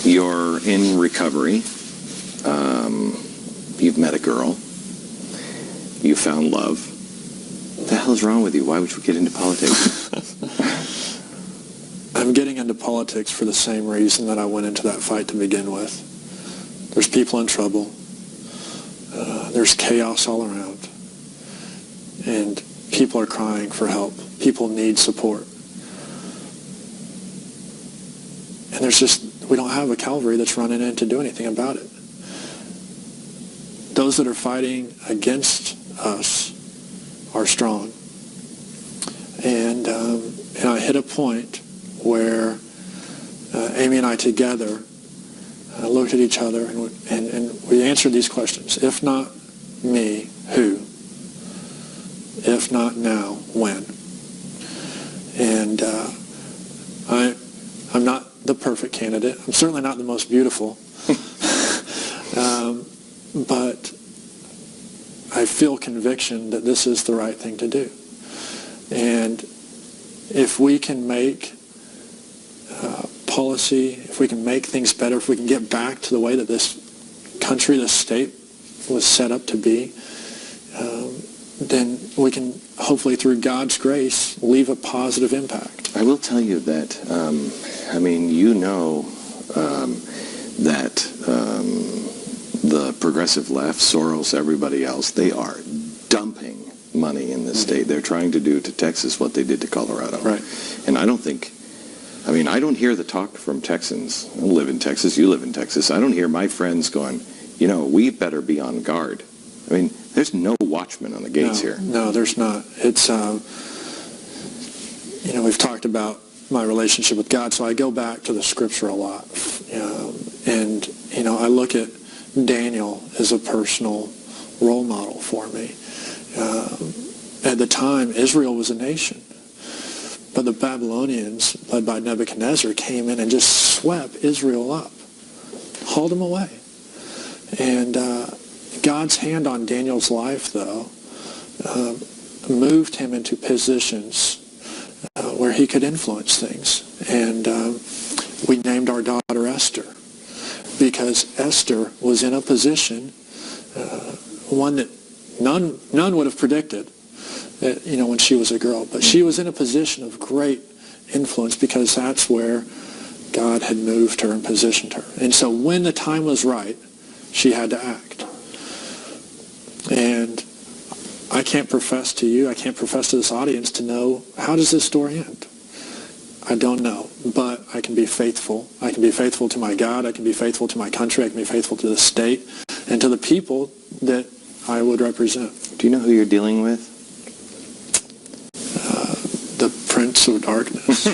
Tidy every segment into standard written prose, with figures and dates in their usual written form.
You're in recovery. You've met a girl. You found love. What the hell is wrong with you? Why would you get into politics? I'm getting into politics for the same reason that I went into that fight to begin with. There's people in trouble. There's chaos all around. And people are crying for help. People need support. And we don't have a cavalry that's running in to do anything about it. Those that are fighting against us are strong. And I hit a point where Amy and I together looked at each other and we answered these questions. If not me, who? If not now, when? And I'm not the perfect candidate. I'm certainly not the most beautiful. But I feel conviction that this is the right thing to do. And if we can make policy, if we can make things better, if we can get back to the way that this country, this state was set up to be, then we can hopefully, through God's grace, leave a positive impact. I will tell you that, that the progressive left, Soros, everybody else, they are dumping money in this state. They're trying to do to Texas what they did to Colorado. Right. And I don't hear the talk from Texans. I live in Texas, you live in Texas. I don't hear my friends going, we better be on guard. There's no watchman on the gates here. No, there's not. It's, we've talked about my relationship with God, so I go back to the scripture a lot. And I look at Daniel as a personal role model for me. At the time, Israel was a nation. But the Babylonians, led by Nebuchadnezzar, came in and just swept Israel up, hauled them away. And God's hand on Daniel's life, though, moved him into positions where he could influence things. And we named our daughter Esther because Esther was in a position, one that none would have predicted, when she was a girl. But she was in a position of great influence because that's where God had moved her and positioned her. And so when the time was right, she had to act. And I can't profess to you, I can't profess to this audience to know, how does this story end? I don't know, but I can be faithful. I can be faithful to my God. I can be faithful to my country. I can be faithful to the state and to the people that I would represent. Do you know who you're dealing with? The Prince of Darkness.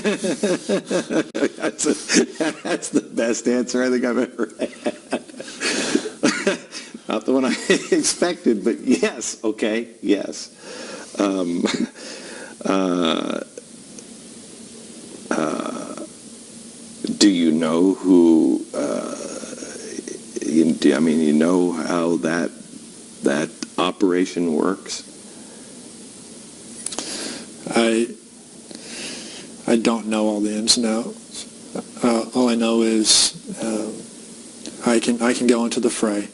That's the best answer I think I've ever had. Not the one I expected, but yes, okay, yes. Do you know who, you know how that operation works? I don't know all the ins and outs. All I know is I can go into the fray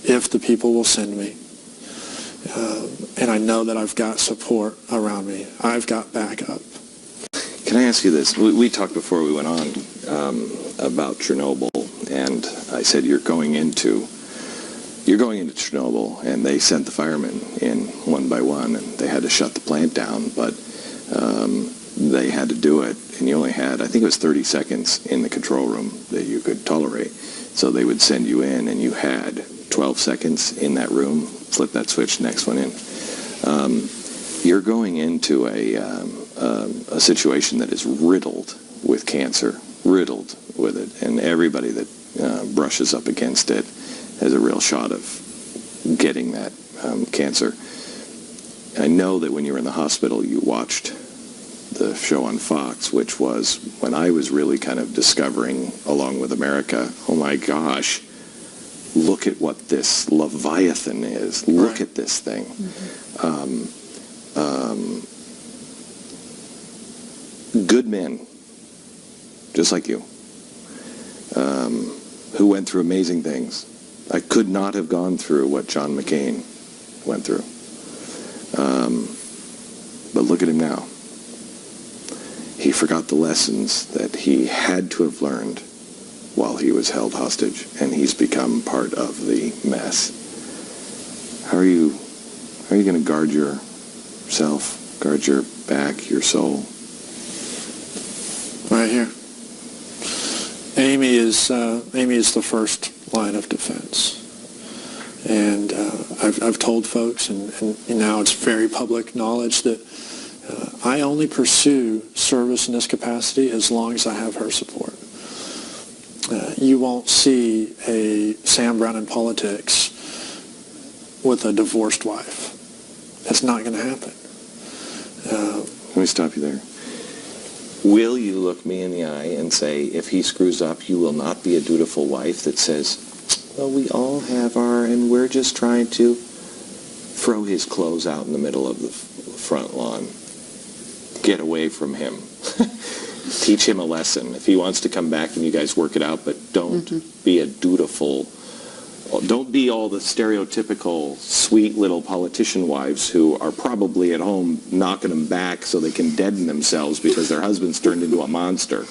if the people will send me. And I know that I've got support around me. I've got backup. Can I ask you this? We talked before we went on about Chernobyl, and I said you're going into Chernobyl, and they sent the firemen in one by one, and they had to shut the plant down, but they had to do it, and you only had, I think it was 30 seconds in the control room that you could tolerate. So they would send you in, and you had 12 seconds in that room, flip that switch, next one in. You're going into a situation that is riddled with cancer, riddled with it, and everybody that brushes up against it has a real shot of getting that cancer. I know that when you were in the hospital, you watched the show on Fox, which was when I was really kind of discovering, along with America, oh my gosh, look at what this Leviathan is. Look right. at this thing. Mm-hmm. Good men just like you, who went through amazing things. I could not have gone through what John McCain went through. But look at him now. He forgot the lessons that he had to have learned while he was held hostage, and he's become part of the mess. How are you going to guard yourself, guard your back, your soul? Right here. Amy is the first line of defense. And I've told folks, and now it's very public knowledge, that I only pursue service in this capacity as long as I have her support. You won't see a Sam Brown in politics with a divorced wife. That's not going to happen. Let me stop you there. Will you look me in the eye and say, if he screws up, you will not be a dutiful wife that says, well, we all have and we're just trying to throw his clothes out in the middle of the front lawn. Get away from him. Teach him a lesson. If he wants to come back and you guys work it out, but don't be a dutiful, don't be all the stereotypical sweet little politician wives who are probably at home knocking them back so they can deaden themselves because their husband's turned into a monster.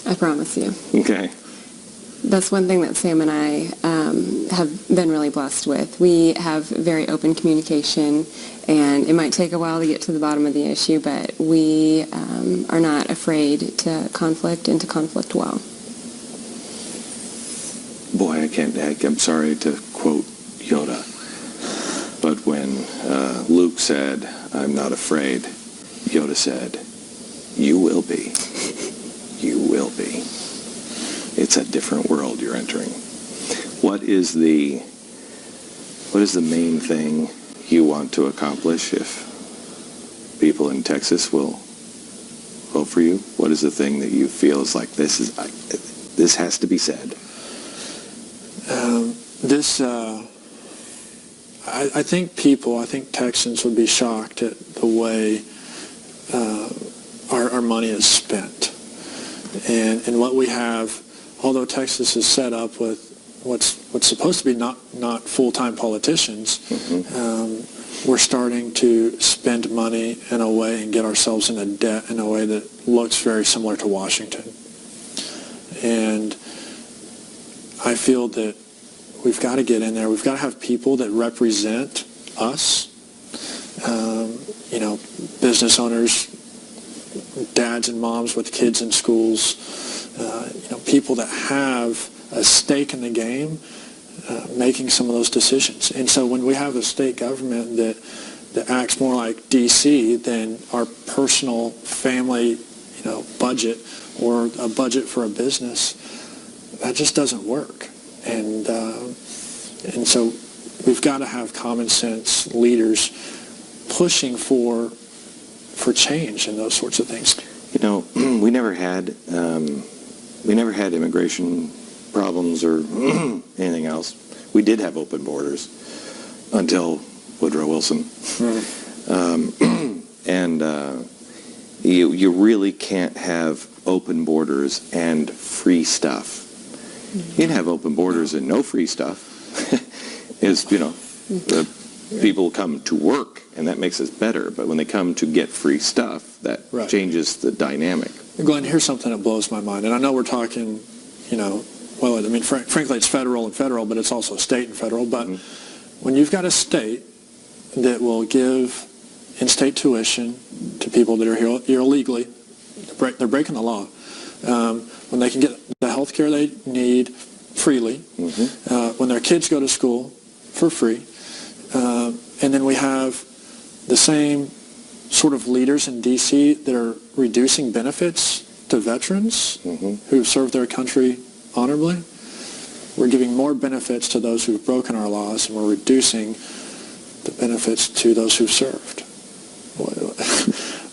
I promise you. Okay. That's one thing that Sam and I have been really blessed with. We have very open communication, and it might take a while to get to the bottom of the issue, but we are not afraid to conflict and to conflict well. Boy, I'm sorry to quote Yoda, but when Luke said, I'm not afraid, Yoda said, you will be. You will be. It's a different world you're entering. What is the main thing you want to accomplish if people in Texas will vote for you? What is the thing that you feel is like, this has to be said? I think Texans would be shocked at the way our money is spent. And what we have, although Texas is set up with what's supposed to be not full-time politicians, we're starting to spend money in a way and get ourselves into debt in a way that looks very similar to Washington. And I feel that we've got to get in there. We've got to have people that represent us, business owners, dads and moms with kids in schools, people that have a stake in the game, making some of those decisions. And so when we have a state government that acts more like D.C. than our personal family, budget or a budget for a business, that just doesn't work. And so we've got to have common sense leaders pushing for change and those sorts of things. We never had immigration problems or anything else. We did have open borders until Woodrow Wilson. You really can't have open borders and free stuff. You can have open borders and no free stuff. People come to work, and that makes us better. But when they come to get free stuff, that changes the dynamic. Glenn, here's something that blows my mind. And I know we're talking, frankly, it's federal, but it's also state and federal. But when you've got a state that will give in-state tuition to people that are here illegally, they're breaking the law. When they can get the health care they need freely, when their kids go to school for free, and then we have the same sort of leaders in D.C. that are reducing benefits to veterans who've served their country honorably. We're giving more benefits to those who've broken our laws, and we're reducing the benefits to those who've served.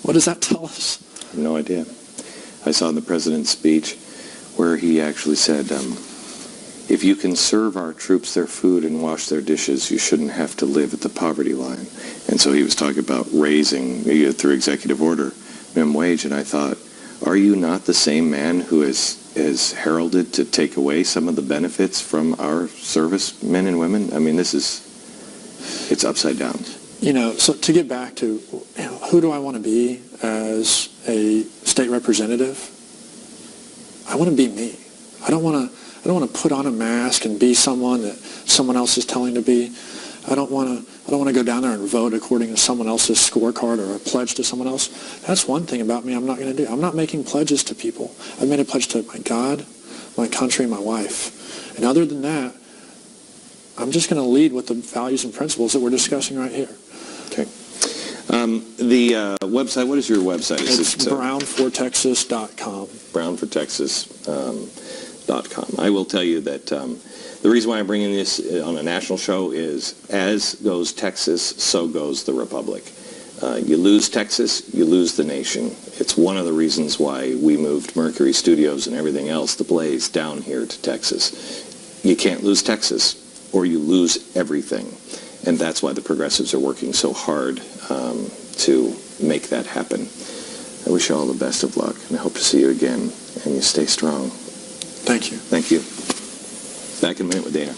What does that tell us? I have no idea. I saw in the president's speech where he actually said, if you can serve our troops their food and wash their dishes, you shouldn't have to live at the poverty line. And so he was talking about raising, through executive order, minimum wage. And I thought, are you not the same man who is heralded to take away some of the benefits from our servicemen and women? I mean, it's upside down. So to get back to who do I want to be as a state representative? I want to be me. I don't want to put on a mask and be someone that someone else is telling to be. I don't want to go down there and vote according to someone else's scorecard or a pledge to someone else. That's one thing about me I'm not going to do. I'm not making pledges to people. I've made a pledge to my God, my country, my wife. And other than that, I'm just going to lead with the values and principles that we're discussing right here. Okay. The website, what is your website? It's brownfortexas.com. brownfortexas.com. I will tell you that the reason why I'm bringing this on a national show is, as goes Texas, so goes the Republic. You lose Texas, you lose the nation. It's one of the reasons why we moved Mercury Studios and everything else, the Blaze, down here to Texas. You can't lose Texas, or you lose everything. And that's why the progressives are working so hard to make that happen. I wish you all the best of luck, and I hope to see you again, and you stay strong. Thank you. Thank you. Back in a minute with Dana.